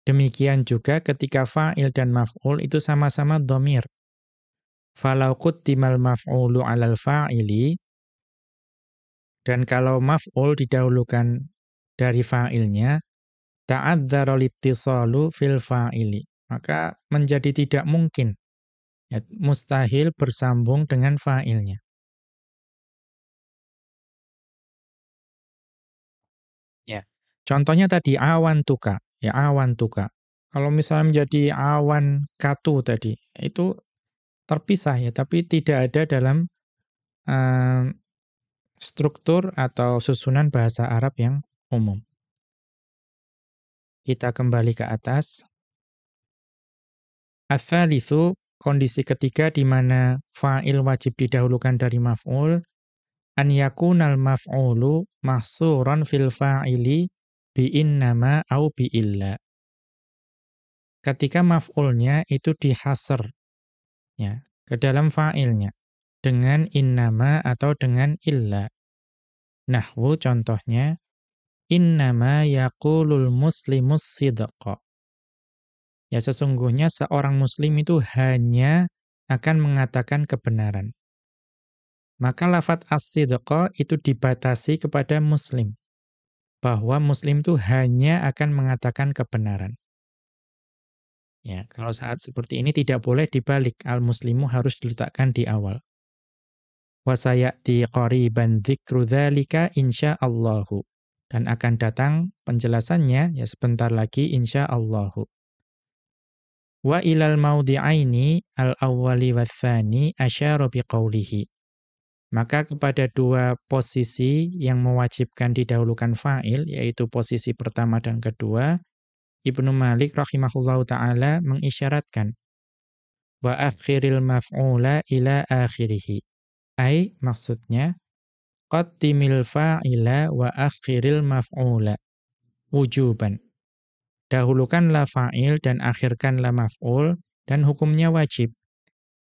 Demikian juga ketika fa'il dan maf'ul itu sama-sama dhamir. Falau quddimal maf'ulu 'alal fa'ili, dan kalau maf'ul didahulukan dari fa'ilnya, ta'adzdzara littisalu fil fa'ili, maka menjadi tidak mungkin, ya, mustahil bersambung dengan fa'ilnya. Ya. Contohnya tadi awan tuka, ya awan tuka. Kalau misalnya menjadi awan katu tadi, itu terpisah ya, tapi tidak ada dalam eee, struktur atau susunan bahasa Arab yang umum. Kita kembali ke atas. Ats-tsalitsu, kondisi ketiga di mana fa'il wajib didahulukan dari maf'ul, an yakunal maf'ulu mahsuran fil fa'ili bi innama au bi illa. Ketika maf'ulnya itu dihasr, ya, ke dalam fa'ilnya dengan innama atau dengan illa. Nahwu contohnya, innama yaqulul muslimus sidqa. Ya, sesungguhnya seorang muslim itu hanya akan mengatakan kebenaran. Maka lafadz as-sidqa itu dibatasi kepada muslim, bahwa muslim itu hanya akan mengatakan kebenaran. Ya, kalau saat seperti ini tidak boleh dibalik, al-muslimu harus diletakkan di awal. Wa sayati qariban dzikru dzalika insyaallahu. Dan akan datang penjelasannya ya sebentar lagi insyaallahu. Wa ilal maudhi'aini al-awwali watsani asyara biqaulihi. Maka kepada dua posisi yang mewajibkan didahulukan fa'il, yaitu posisi pertama dan kedua, Ibnu Malik rahimahullahu ta'ala mengisyaratkan, wa akhiril maf'ula ila akhirihi. Maksudnya, qaddimil fa'ila wa akhiril maf'ula wujuban. Dahulukanlah fa'il dan akhirkanlah maf'ul, dan hukumnya wajib.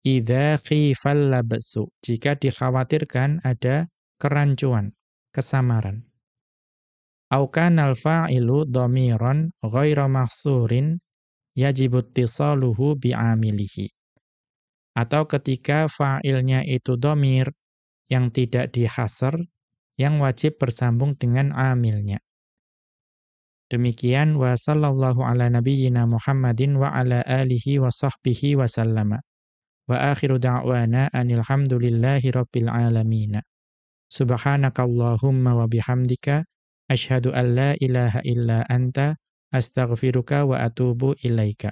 Idza khifal labsu, jika dikhawatirkan ada kerancuan, kesamaran. Au kanal fa'ilu dhamiran ghaira mahsurin yajibu ittisaluhu bi'amilihi. Atau ketika fa'ilnya itu dhamir yang tidak dihasr, yang wajib bersambung dengan amilnya. Demikian wa sallallahu ala nabiyyina Muhammadin wa ala alihi wa sahbihi wa sallama. Wa akhiru da'wana anil hamdulillahi rabbil alamin. Subhanakallahumma wa bihamdika asyhadu an la ilaha illa anta astaghfiruka wa atubu ilaika.